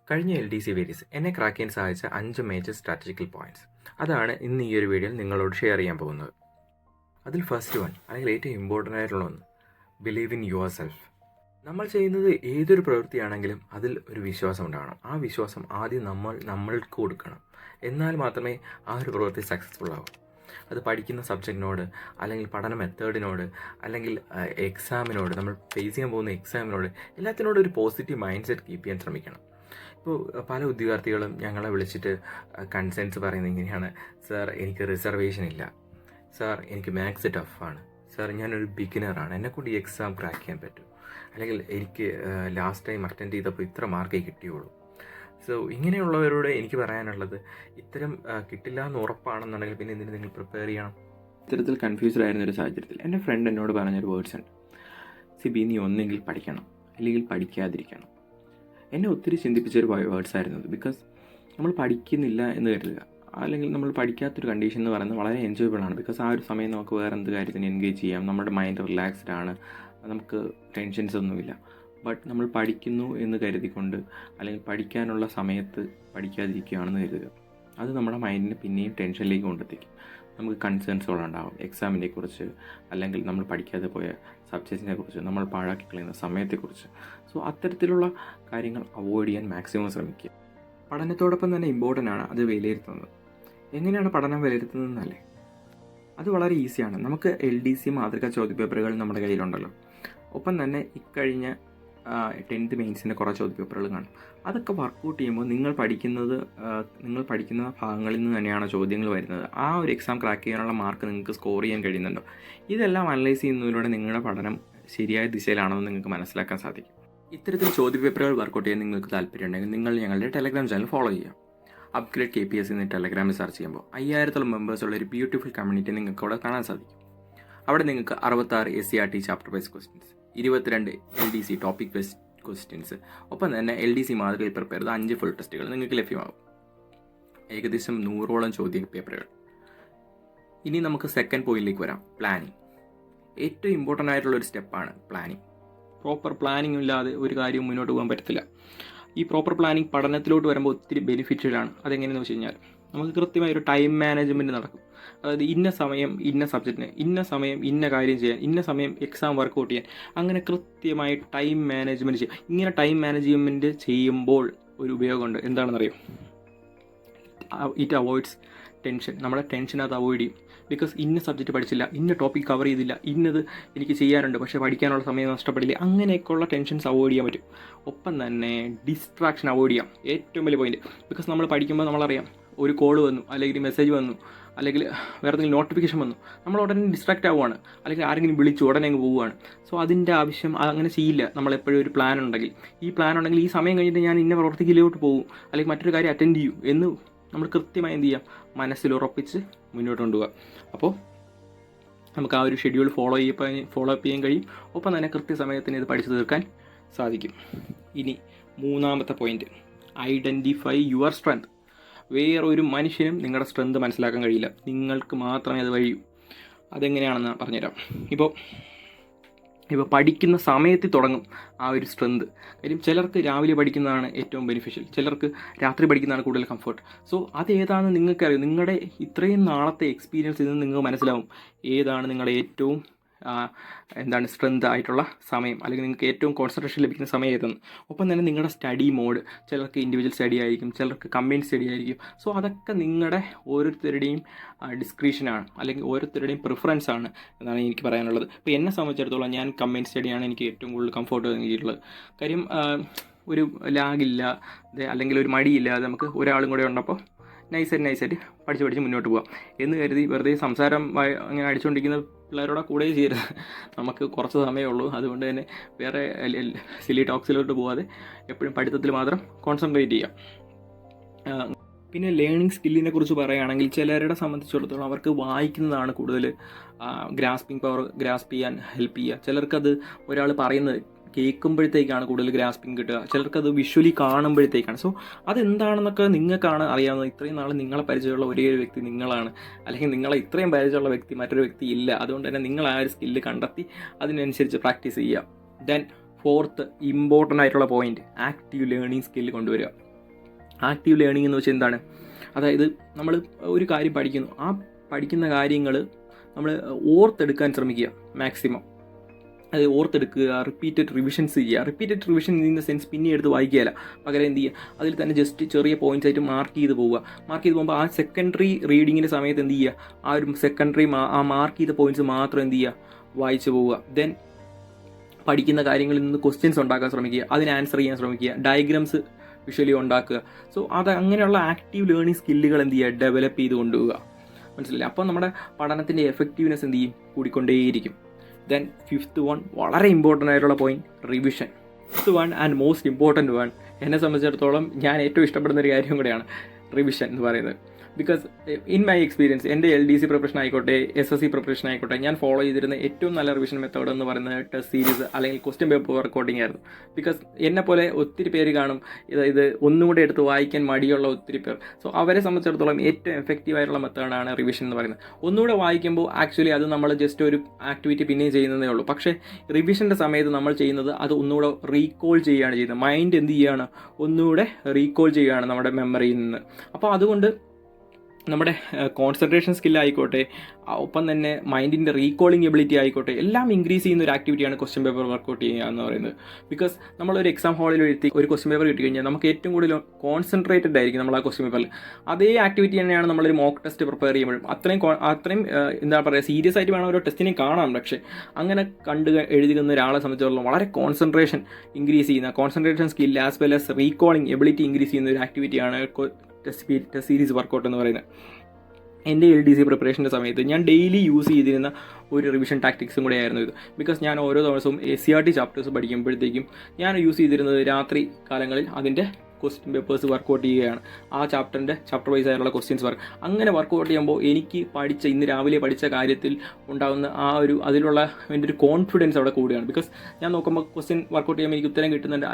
കഴിഞ്ഞ LDC varies എന്നെ crack ചെയ്യാൻ സഹായിച്ച 5 മേജർ സ്ട്രാറ്റജിക്കൽ പോയിന്റ്സ് അതാണ് ഇന്ന് ഈ ഒരു വീഡിയോയിൽ നിങ്ങളോട് ഷെയർ ചെയ്യാൻ പോകുന്നത്. അതിൽ ഫസ്റ്റ് വൺ, അല്ലെങ്കിൽ ഏറ്റവും ഇമ്പോർട്ടൻ്റ് ആയിട്ടുള്ള ഒന്ന്, ബിലീവ് ഇൻ യുവർ സെൽഫ്. നമ്മൾ ചെയ്യുന്നത് ഏതൊരു പ്രവൃത്തിയാണെങ്കിലും അതിൽ ഒരു വിശ്വാസം ഉണ്ടാകണം. ആ വിശ്വാസം ആദ്യം നമ്മൾക്ക് കൊടുക്കണം. എന്നാൽ മാത്രമേ ആ ഒരു പ്രവൃത്തി സക്സസ്ഫുൾ ആവും. അത് പഠിക്കുന്ന സബ്ജക്റ്റിനോട്, അല്ലെങ്കിൽ പഠന മെത്തേഡിനോട്, അല്ലെങ്കിൽ എക്സാമിനോട്, നമ്മൾ ഫേസ് ചെയ്യാൻ പോകുന്ന എക്സാമിനോട്, എല്ലാത്തിനോടും ഒരു പോസിറ്റീവ് മൈൻഡ് സെറ്റ് കീപ്പ് ചെയ്യാൻ ശ്രമിക്കണം. ഇപ്പോൾ പല ഉദ്യോഗാർത്ഥികളും ഞങ്ങളെ വിളിച്ചിട്ട് കൺസേൺസ് പറയുന്നത് ഇങ്ങനെയാണ്: സാർ, എനിക്ക് റിസർവേഷൻ ഇല്ല. സാർ, എനിക്ക് മാത്സ് ടഫാണ്. സാർ, ഞാനൊരു ബിഗിനറാണ്, എന്നെക്കൊണ്ട് ഈ എക്സാം ക്രാക്ക് ചെയ്യാൻ പറ്റും. അല്ലെങ്കിൽ എനിക്ക് ലാസ്റ്റ് ടൈം അറ്റൻഡ് ചെയ്തപ്പോൾ ഇത്ര മാർക്കേ കിട്ടിയുള്ളൂ. സോ ഇങ്ങനെയുള്ളവരോട് എനിക്ക് പറയാനുള്ളത്, ഇത്തരം കിട്ടില്ല എന്ന് ഉറപ്പാണെന്നുണ്ടെങ്കിൽ പിന്നെ എന്തിന് നിങ്ങൾ പ്രിപ്പയർ ചെയ്യണം? ഇത്തരത്തിൽ കൺഫ്യൂസ്ഡ് ആയിരുന്ന ഒരു സാഹചര്യത്തിൽ എൻ്റെ ഫ്രണ്ട് എന്നോട് പറഞ്ഞൊരു വേർഡ്സ് ഉണ്ട്: സിബി, നീ ഒന്നെങ്കിൽ പഠിക്കണം, അല്ലെങ്കിൽ പഠിക്കാതിരിക്കണം. എന്നെ ഒത്തിരി ചിന്തിപ്പിച്ചൊരു വേർഡ്സ് ആയിരുന്നു അത്. ബിക്കോസ് നമ്മൾ പഠിക്കുന്നില്ല എന്ന് കരുതുക, അല്ലെങ്കിൽ നമ്മൾ പഠിക്കാത്തൊരു കണ്ടീഷൻ എന്ന് പറയുന്നത് വളരെ എൻജോയബിൾ ആണ്. ബിക്കോസ് ആ ഒരു സമയം നമുക്ക് വേറെ എന്ത് കാര്യത്തിന് എൻഗേജ് ചെയ്യാം, നമ്മുടെ മൈൻഡ് റിലാക്സ്ഡ് ആണ്, നമുക്ക് ടെൻഷൻസ് ഒന്നുമില്ല. ബട്ട് നമ്മൾ പഠിക്കുന്നു എന്ന് കരുതിക്കൊണ്ട്, അല്ലെങ്കിൽ പഠിക്കാനുള്ള സമയത്ത് പഠിക്കാതിരിക്കുകയാണെന്ന് കരുതുക, അത് നമ്മുടെ മൈൻഡിനെ പിന്നെയും ടെൻഷനിലേക്ക് കൊണ്ടെത്തിക്കും. നമുക്ക് കൺസേൺസുകളുണ്ടാകും എക്സാമിനെ കുറിച്ച്, അല്ലെങ്കിൽ നമ്മൾ പഠിക്കാതെ പോയ സബ്ജക്റ്റിനെ കുറിച്ച്, നമ്മൾ പാഴാക്കി കളയുന്ന സമയത്തെക്കുറിച്ച്. സോ അത്തരത്തിലുള്ള കാര്യങ്ങൾ അവോയ്ഡ് ചെയ്യാൻ മാക്സിമം ശ്രമിക്കുക. പഠനത്തോടൊപ്പം തന്നെ ഇമ്പോർട്ടൻ്റ് ആണ് അത് വിലയിരുത്തുന്നത്. എങ്ങനെയാണ് പഠനം വിലയിരുത്തുന്നതെന്നല്ലേ? അത് വളരെ ഈസിയാണ്. നമുക്ക് LDC മാതൃകാ ചോദ്യപേപ്പറുകൾ നമ്മുടെ കയ്യിലുണ്ടല്ലോ. ഒപ്പം തന്നെ ഇക്കഴിഞ്ഞ 10th മെയിൻസിൻ്റെ കുറേ ചോദ്യപേപ്പറുകൾ കാണും. അതൊക്കെ വർക്കൗട്ട് ചെയ്യുമ്പോൾ നിങ്ങൾ പഠിക്കുന്ന ഭാഗങ്ങളിൽ നിന്ന് തന്നെയാണ് ചോദ്യങ്ങൾ വരുന്നത്. ആ ഒരു എക്സാം ക്രാക്ക് ചെയ്യാനുള്ള മാർക്ക് നിങ്ങൾക്ക് സ്കോർ ചെയ്യാൻ കഴിയുന്നുണ്ടോ? ഇതെല്ലാം അനലൈസ് ചെയ്യുന്നതിലൂടെ നിങ്ങളുടെ പഠനം ശരിയായ ദിശയിലാണെന്ന് നിങ്ങൾക്ക് മനസ്സിലാക്കാൻ സാധിക്കും. ഇത്തരത്തിൽ ചോദ്യപേപ്പറുകൾ വർക്കൗട്ട് ചെയ്യാൻ നിങ്ങൾക്ക് താല്പര്യമുണ്ടെങ്കിൽ നിങ്ങൾ ഞങ്ങളുടെ ടെലഗ്രാം ചാനൽ ഫോളോ ചെയ്യുക. അപ്ഗ്രേഡ് KPS എന്ന് ടെലഗ്രാമിൽ സെർച്ച് ചെയ്യുമ്പോൾ 5000-ഓളം മെമ്പേഴ്സുള്ള ഒരു ബ്യൂട്ടിഫുൾ കമ്മ്യൂണിറ്റി നിങ്ങൾക്ക് അവിടെ കാണാൻ സാധിക്കും. അവിടെ നിങ്ങൾക്ക് 66 SCRT chapter wise questions, 22 LDC topic wise questions, ഒപ്പം തന്നെ LDC മാതൃകയിൽ പ്രിപ്പയർ ചെയ്ത 5 ഫുൾ ടെസ്റ്റുകൾ നിങ്ങൾക്ക് ലഭ്യമാകും. ഏകദേശം 100ഓളം ചോദ്യ പേപ്പറുകൾ. ഇനി നമുക്ക് സെക്കൻഡ് പോയിന്റിലേക്ക് വരാം: പ്ലാനിങ്. ഏറ്റവും ഇമ്പോർട്ടൻ്റ് ആയിട്ടുള്ളൊരു സ്റ്റെപ്പാണ് പ്ലാനിങ്. പ്രോപ്പർ പ്ലാനിങ് ഇല്ലാതെ ഒരു കാര്യവും മുന്നോട്ട് പോകാൻ പറ്റത്തില്ല. ഈ പ്രോപ്പർ പ്ലാനിങ് പഠനത്തിലോട്ട് വരുമ്പോൾ ഒത്തിരി ബെനിഫിഷ്യലാണ്. അതെങ്ങനെയെന്ന് വെച്ച് കഴിഞ്ഞാൽ, നമുക്ക് കൃത്യമായ ഒരു ടൈം മാനേജ്മെൻറ്റ് നടക്കും. അതായത് ഇന്ന സമയം ഇന്ന സബ്ജക്റ്റിന്, ഇന്ന സമയം ഇന്ന കാര്യം ചെയ്യാൻ, ഇന്ന സമയം എക്സാം വർക്കൗട്ട് ചെയ്യാൻ, അങ്ങനെ കൃത്യമായി ടൈം മാനേജ്മെൻറ്റ് ചെയ്യാം. ഇങ്ങനെ ടൈം മാനേജ്മെൻറ്റ് ചെയ്യുമ്പോൾ ഒരു ഉപയോഗമുണ്ട്. എന്താണെന്നറിയോ? It avoids tension. നമ്മുടെ ടെൻഷൻ അത് അവോയ്ഡ് ചെയ്യും. ബിക്കോസ് ഇന്ന സബ്ജക്റ്റ് പഠിച്ചില്ല, ഇന്ന ടോപ്പിക് കവർ ചെയ്തില്ല, ഇന്നത് എനിക്ക് ചെയ്യാനുണ്ട്, പക്ഷേ പഠിക്കാനുള്ള സമയം നഷ്ടപ്പെടില്ല, അങ്ങനെയൊക്കെയുള്ള ടെൻഷൻസ് അവോയ്ഡ് ചെയ്യാൻ പറ്റും. ഒപ്പം തന്നെ ഡിസ്ട്രാക്ഷൻ അവോയ്ഡ് ചെയ്യാം. ഏറ്റവും വലിയ പോയിന്റ്. ബിക്കോസ് നമ്മൾ പഠിക്കുമ്പോൾ നമ്മളറിയാം, ഒരു കോൾ വന്നു, അല്ലെങ്കിൽ മെസ്സേജ് വന്നു, അല്ലെങ്കിൽ വേറെ എന്തെങ്കിലും നോട്ടിഫിക്കേഷൻ വന്നു, നമ്മൾ ഉടനെ ഡിസ്ട്രാക്റ്റ് ആവുകയാണ്, അല്ലെങ്കിൽ ആരെങ്കിലും വിളിച്ചു ഉടനെ അങ്ങ് പോവുകയാണ്. സോ അതിൻ്റെ ആവശ്യം അങ്ങനെ ചെയ്യില്ല. നമ്മളെപ്പോഴും ഒരു പ്ലാൻ ഉണ്ടെങ്കിൽ, ഈ സമയം കഴിഞ്ഞിട്ട് ഞാൻ ഇന്ന പ്രവർത്തിക്കിലോട്ട് പോകും, അല്ലെങ്കിൽ മറ്റൊരു കാര്യം അറ്റൻഡ് ചെയ്യും എന്ന് നമ്മൾ കൃത്യമായി എന്ത് ചെയ്യാം, മനസ്സിൽ ഉറപ്പിച്ച് മുന്നോട്ട് കൊണ്ടുപോകുക. അപ്പോൾ നമുക്ക് ആ ഒരു ഷെഡ്യൂൾ ഫോളോ അപ്പ് ചെയ്യാൻ കഴിയും. ഒപ്പം തന്നെ കൃത്യസമയത്തിന് ഇത് പഠിച്ചു തീർക്കാൻ സാധിക്കും. ഇനി മൂന്നാമത്തെ പോയിന്റ്: ഐഡൻറ്റിഫൈ യുവർ സ്ട്രെങ്ത്. വേറൊരു മനുഷ്യനും നിങ്ങളുടെ സ്ട്രെങ്ത് മനസ്സിലാക്കാൻ കഴിയില്ല, നിങ്ങൾക്ക് മാത്രമേ അത് കഴിയൂ. അതെങ്ങനെയാണെന്ന് പറഞ്ഞുതരാം. ഇപ്പോൾ പഠിക്കുന്ന സമയത്ത് തുടങ്ങും ആ ഒരു സ്ട്രെങ്ത്. കാര്യം ചിലർക്ക് രാവിലെ പഠിക്കുന്നതാണ് ഏറ്റവും ബെനിഫിഷ്യൽ, ചിലർക്ക് രാത്രി പഠിക്കുന്നതാണ് കൂടുതൽ കംഫർട്ട്. സോ അതേതാണെന്ന് നിങ്ങൾക്കറിയാം. നിങ്ങളുടെ ഇത്രയും നാളത്തെ എക്സ്പീരിയൻസിൽ നിന്ന് നിങ്ങൾക്ക് മനസ്സിലാവും ഏതാണ് നിങ്ങളുടെ ഏറ്റവും സ്ട്രെങ്ത് ആയിട്ടുള്ള സമയം, അല്ലെങ്കിൽ നിങ്ങൾക്ക് ഏറ്റവും കോൺസെൻട്രേഷൻ ലഭിക്കുന്ന സമയം ഏതെന്ന്. ഒപ്പം തന്നെ നിങ്ങളുടെ സ്റ്റഡി മോഡ്, ചിലർക്ക് ഇൻഡിവിജ്വൽ സ്റ്റഡി ആയിരിക്കും, ചിലർക്ക് കമ്പൈൻഡ് സ്റ്റഡി ആയിരിക്കും. സോ അതൊക്കെ നിങ്ങളുടെ ഓരോരുത്തരുടെയും ഡിസ്ക്രിഷനാണ്, അല്ലെങ്കിൽ ഓരോരുത്തരുടെയും പ്രിഫറൻസ് ആണ് എന്നാണ് എനിക്ക് പറയാനുള്ളത്. ഇപ്പോൾ എന്നെ സംബന്ധിച്ചിടത്തോളം ഞാൻ കമ്പൈൻഡ് സ്റ്റഡിയാണ് എനിക്ക് ഏറ്റവും കൂടുതൽ കംഫർട്ട് നൽകിയിട്ടുള്ളത്. കാര്യം ഒരു ലാഗില്ലാതെ, അല്ലെങ്കിൽ ഒരു മടിയില്ലാതെ നമുക്ക് ഒരാളും കൂടെ ഉണ്ടപ്പോൾ നൈസായിട്ട് പഠിച്ച് മുന്നോട്ട് പോകാം എന്ന് കരുതി വെറുതെ സംസാരം അങ്ങനെ അടിച്ചുകൊണ്ടിരിക്കുന്ന പിള്ളേരോടെ കൂടെ ചെയ്യരുത്. നമുക്ക് കുറച്ച് സമയമേ ഉള്ളൂ. അതുകൊണ്ട് തന്നെ വേറെ സിലി ടോക്സിലോട്ട് പോകാതെ എപ്പോഴും പഠിത്തത്തിൽ മാത്രം കോൺസെൻട്രേറ്റ് ചെയ്യാം. പിന്നെ ലേണിംഗ് സ്കില്ലിനെ കുറിച്ച് പറയുകയാണെങ്കിൽ, ചിലരുടെ സംബന്ധിച്ചിടത്തോളം അവർക്ക് വായിക്കുന്നതാണ് കൂടുതൽ ഗ്രാസ്പിംഗ് പവർ, ഗ്രാസ്പ് ചെയ്യാൻ ഹെൽപ്പ് ചെയ്യുക. ചിലർക്കത് ഒരാൾ പറയുന്നത് കേൾക്കുമ്പോഴത്തേക്കാണ് കൂടുതൽ ഗ്രാസ്പിംഗ് കിട്ടുക, ചിലർക്കത് വിഷ്വലി കാണുമ്പോഴത്തേക്കാണ്. സോ അതെന്താണെന്നൊക്കെ നിങ്ങൾക്കാണ് അറിയാവുന്നത്. ഇത്രയും നാൾ നിങ്ങളെ പരിചയമുള്ള ഒരേ ഒരു വ്യക്തി നിങ്ങളാണ്, അല്ലെങ്കിൽ നിങ്ങളെ ഇത്രയും പരിചയമുള്ള വ്യക്തി മറ്റൊരു വ്യക്തി ഇല്ല. അതുകൊണ്ട് തന്നെ നിങ്ങൾ ആ ഒരു സ്കില്ല് കണ്ടെത്തി അതിനനുസരിച്ച് പ്രാക്ടീസ് ചെയ്യുക. ദെൻ ഫോർത്ത് ഇമ്പോർട്ടൻ്റ് ആയിട്ടുള്ള പോയിന്റ്, ആക്റ്റീവ് ലേണിംഗ് സ്കില്ല് കൊണ്ടുവരിക. ആക്റ്റീവ് ലേണിംഗ് എന്ന് വെച്ചാൽ എന്താണ്? അതായത് നമ്മൾ ഒരു കാര്യം പഠിക്കുന്നു, ആ പഠിക്കുന്ന കാര്യങ്ങൾ നമ്മൾ ഓർത്തെടുക്കാൻ ശ്രമിക്കുക മാക്സിമം. അത് ഓർത്തെടുക്കുക, റിപ്പീറ്റഡ് റിവിഷൻസ് ചെയ്യുക. Repeated revision in the sense പിന്നെ എടുത്ത് വായിക്കുകയല്ല, പകരം എന്ത് ചെയ്യുക, അതിൽ തന്നെ ജസ്റ്റ് ചെറിയ പോയിന്റ്സ് ആയിട്ട് മാർക്ക് ചെയ്ത് പോകുമ്പോൾ ആ സെക്കൻഡറി റീഡിങ്ങിൻ്റെ സമയത്ത് എന്ത് ചെയ്യുക, ആ ഒരു സെക്കൻഡറി ആ മാർക്ക് ചെയ്ത പോയിന്റ്സ് മാത്രം എന്ത് ചെയ്യുക, വായിച്ച് പോവുക. ദെൻ പഠിക്കുന്ന കാര്യങ്ങളിൽ നിന്ന് ക്വസ്റ്റ്യൻസ് ഉണ്ടാക്കാൻ ശ്രമിക്കുക, അതിന് ആൻസർ ചെയ്യാൻ ശ്രമിക്കുക, ഡയഗ്രാംസ് വിഷ്വലി ഉണ്ടാക്കുക. സോ അത് അങ്ങനെയുള്ള ആക്റ്റീവ് ലേണിംഗ് സ്കില്ലുകൾ എന്ത് ചെയ്യുക, ഡെവലപ്പ് ചെയ്ത് കൊണ്ടുപോവുക. മനസ്സിലായില്ലേ? അപ്പോൾ നമ്മുടെ പഠനത്തിൻ്റെ എഫക്റ്റീവ്നെസ് എന്ത് ചെയ്യും, കൂടിക്കൊണ്ടേയിരിക്കും. ദെൻ ഫിഫ്ത്ത് വൺ, വളരെ ഇമ്പോർട്ടൻ്റ് ആയിട്ടുള്ള point, revision. Fifth one and most important one, എന്നെ സംബന്ധിച്ചിടത്തോളം ഞാൻ ഏറ്റവും ഇഷ്ടപ്പെടുന്ന ഒരു കാര്യം കൂടെയാണ് റിവിഷൻ എന്ന് പറയുന്നത്. ബിക്കോസ് ഇൻ മൈ എക്സ്പീരിയൻസ് എൻ്റെ LDC പ്രിപ്പറേഷൻ ആയിക്കോട്ടെ, SSC പ്രിപ്പറേഷൻ ആയിക്കോട്ടെ, ഞാൻ ഫോളോ ചെയ്തിരുന്ന ഏറ്റവും നല്ല റിവിഷൻ മെത്തേഡ് എന്ന് പറയുന്നത് ടെസ്റ്റ് സീരീസ് അല്ലെങ്കിൽ ക്വസ്റ്റ്യൻ പേപ്പർ വർക്കൗട്ടിംഗ് ആയിരുന്നു. ബിക്കോസ് എന്നെപ്പോലെ ഒത്തിരി പേര് കാണും ഇത് ഒന്നും കൂടെ എടുത്ത് വായിക്കാൻ മടിയുള്ള ഒത്തിരി പേർ. സോ അവരെ സംബന്ധിച്ചിടത്തോളം ഏറ്റവും എഫക്റ്റീവ് ആയിട്ടുള്ള മെത്തേഡാണ് റിവിഷൻ എന്ന് പറയുന്നത്. ഒന്നുകൂടെ വായിക്കുമ്പോൾ ആക്ച്വലി അത് നമ്മൾ ജസ്റ്റ് ഒരു ആക്ടിവിറ്റി പിന്നെയും ചെയ്യുന്നതേ ഉള്ളൂ. പക്ഷേ റിവിഷൻ്റെ സമയത്ത് നമ്മൾ ചെയ്യുന്നത് അത് ഒന്നുകൂടെ റീകോൾ ചെയ്യുകയാണ് ചെയ്യുന്നത്. മൈൻഡ് എന്ത് ചെയ്യുകയാണ്, ഒന്നുകൂടെ റീകോൾ ചെയ്യുകയാണ് നമ്മുടെ മെമ്മറിയിൽ നിന്ന്. അപ്പോൾ അതുകൊണ്ട് നമ്മുടെ കോൺസെൻട്രേഷൻ സ്കില്ലായിക്കോട്ടെ, ഒപ്പം തന്നെ മൈൻഡിൻ്റെ റീകോളിംഗ് എബിലിറ്റി ആയിക്കോട്ടെ, എല്ലാം ഇൻക്രീസ് ചെയ്യുന്ന ഒരു ആക്ടിവിറ്റിയാണ് ക്വസ്റ്റ്യൻ പേപ്പർ വർക്കൗട്ട് ചെയ്യുക എന്ന് പറയുന്നത്. ബിക്കോസ് നമ്മളൊരു എക്സാം ഹാളിൽ എഴുതി ഒരു ക്വസ്റ്റ്യൻ പേപ്പർ കിട്ടി കഴിഞ്ഞാൽ നമുക്ക് ഏറ്റവും കൂടുതൽ കോൺസെൻട്രേറ്റഡ് ആയിരിക്കും നമ്മൾ ആ ക്വസ്റ്റ്യൻ പേപ്പറിൽ. അതേ ആക്ടിവിറ്റി തന്നെയാണ് നമ്മളൊരു മോക്ക് ടെസ്റ്റ് പ്രിപ്പയർ ചെയ്യുമ്പോഴും. അത്രയും എന്താ പറയുക, സീരിയസ് ആയിട്ട് വേണം ഓരോ ടെസ്റ്റിനെ കാണാം. പക്ഷേ അങ്ങനെ എഴുതുന്ന ഒരാളെ സംബന്ധിച്ചിടത്തോളം വളരെ കോൺസെൻട്രേഷൻ ഇൻക്രീസ് ചെയ്യുന്ന, concentration skill as well as recalling ability increase ചെയ്യുന്ന ഒരു ആക്ടിവിറ്റിയാണ് ടെസ്റ്റ് സീരീസ് വർക്കൗട്ട് എന്ന് പറയുന്നത്. എൻ്റെ LDC പ്രിപ്പറേഷൻ്റെ സമയത്ത് ഞാൻ ഡെയിലി യൂസ് ചെയ്തിരുന്ന ഒരു റിവിഷൻ ടാക്ടിക്സും കൂടെ ആയിരുന്നു ഇത്. ബിക്കോസ് ഞാൻ ഓരോ ദിവസവും SCRT ചാപ്റ്റേഴ്സ് പഠിക്കുമ്പോഴത്തേക്കും ഞാൻ യൂസ് ചെയ്തിരുന്നത് രാത്രി കാലങ്ങളിൽ അതിൻ്റെ ക്വസ്റ്റ്യൻ പേപ്പേഴ്സ് വർക്കൗട്ട് ചെയ്യുകയാണ്. ആ ചാപ്റ്റർ വൈസ് ആയിട്ടുള്ള ക്വസ്റ്റ്യൻസ് അങ്ങനെ വർക്കൗട്ട് ചെയ്യുമ്പോൾ എനിക്ക് ഇന്ന് രാവിലെ പഠിച്ച കാര്യത്തിൽ ഉണ്ടാകുന്ന അതിലുള്ള എൻ്റെ ഒരു കോൺഫിഡൻസ് അവിടെ കൂടുകയാണ്. ബിക്കോസ് ഞാൻ നോക്കുമ്പോൾ ക്വസ്റ്റ്യൻ വർക്കൗട്ട് ചെയ്യുമ്പോൾ എനിക്ക് ഉത്തരം കിട്ടുന്നുണ്ട്.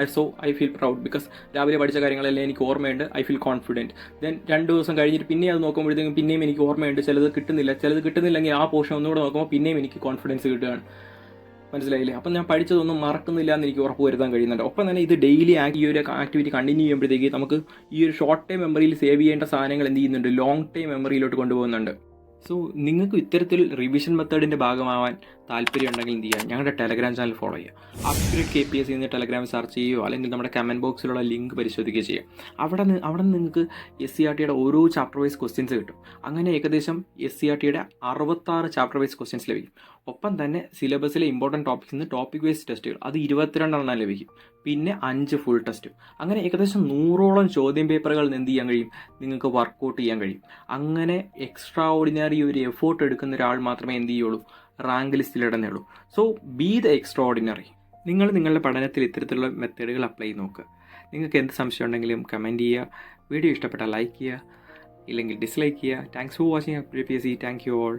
I feel proud. ബിക്കോസ് രാവിലെ പഠിച്ച കാര്യങ്ങളെല്ലാം എനിക്ക് ഓർമ്മയുണ്ട്. I feel confident. ദെൻ 2 ദിവസം കഴിഞ്ഞിട്ട് പിന്നെ അത് നോക്കുമ്പോഴത്തേക്കും പിന്നെയും എനിക്ക് ഓർമ്മയുണ്ട്. ചിലത് കിട്ടുന്നില്ലെങ്കിൽ ആ പോർഷൻ ഒന്നുകൂടെ നോക്കുമ്പോൾ പിന്നെയും എനിക്ക് കോൺഫിഡൻസ് കിട്ടുകയാണ്. മനസ്സിലായില്ലേ? അപ്പം ഞാൻ പഠിച്ചതൊന്നും മറക്കുന്നില്ല എന്ന് എനിക്ക് ഉറപ്പ് വരുത്താൻ കഴിയുന്നുണ്ട്. ഒപ്പം തന്നെ ഇത് ഡെയിലി ഈ ഒരു ആക്ടിവിറ്റി കണ്ടിന്യൂ ചെയ്യുമ്പോഴത്തേക്ക് നമുക്ക് ഈ ഒരു ഷോർട്ട് ടൈം മെമ്മറിയിൽ സേവ് ചെയ്യേണ്ട സാധനങ്ങൾ എന്ത് ചെയ്യുന്നുണ്ട്, ലോങ് ടൈം മെമ്മറിയിലോട്ട് കൊണ്ടുപോകുന്നുണ്ട്. സോ നിങ്ങൾക്ക് ഇത്തരത്തിൽ റിവിഷൻ മെത്തേഡിൻ്റെ ഭാഗമാവാൻ താല്പര്യം ഉണ്ടെങ്കിൽ എന്ത് ചെയ്യുക, ഞങ്ങളുടെ ടെലഗ്രാം ചാനൽ ഫോളോ ചെയ്യുക. അപ്ഗ്രേഡ് KPSC എന്ന് ടെലഗ്രാമിൽ സെർച്ച് ചെയ്യുകയോ അല്ലെങ്കിൽ നമ്മുടെ കമൻറ്റ് ബോക്സിലുള്ള ലിങ്ക് പരിശോധിക്കുകയോ ചെയ്യുക. അവിടെ നിന്ന് നിങ്ങൾക്ക് SCRTയുടെ ഓരോ ചാപ്റ്റർ വൈസ് ക്വസ്റ്റ്യൻസ് കിട്ടും. അങ്ങനെ ഏകദേശം SCRTയുടെ 66 ചാപ്റ്റർ വൈസ് ക്വസ്റ്റ്യൻസ് ലഭിക്കും. ഒപ്പം തന്നെ സിലബസിലെ ഇമ്പോർട്ടൻറ്റ് ടോപ്പിക്സിൽ നിന്ന് ടോപ്പിക് വൈസ് ടെസ്റ്റുകൾ അത് 22 ലഭിക്കും. പിന്നെ 5 ഫുൾ ടെസ്റ്റും. അങ്ങനെ ഏകദേശം 100ഓളം ചോദ്യം പേപ്പറുകൾ എന്ത് ചെയ്യാൻ കഴിയും, നിങ്ങൾക്ക് വർക്കൗട്ട് ചെയ്യാൻ കഴിയും. അങ്ങനെ എക്സ്ട്രാ ഓർഡിനറി ഒരു എഫേർട്ട് എടുക്കുന്ന ഒരാൾ മാത്രമേ എന്ത് ചെയ്യുള്ളൂ, റാങ്ക് ലിസ്റ്റിൽ ഇടുന്നുള്ളൂ. So be the extraordinary. നിങ്ങൾ നിങ്ങളുടെ പഠനത്തിൽ ഇത്തരത്തിലുള്ള മെത്തേഡുകൾ അപ്ലൈ ചെയ്ത് നോക്കുക. നിങ്ങൾക്ക് എന്ത് സംശയം ഉണ്ടെങ്കിലും കമൻറ്റ് ചെയ്യുക. വീഡിയോ ഇഷ്ടപ്പെട്ടാൽ ലൈക്ക് ചെയ്യുക, ഇല്ലെങ്കിൽ ഡിസ്ലൈക്ക് ചെയ്യുക. Thanks for watching PSC. Thank you all.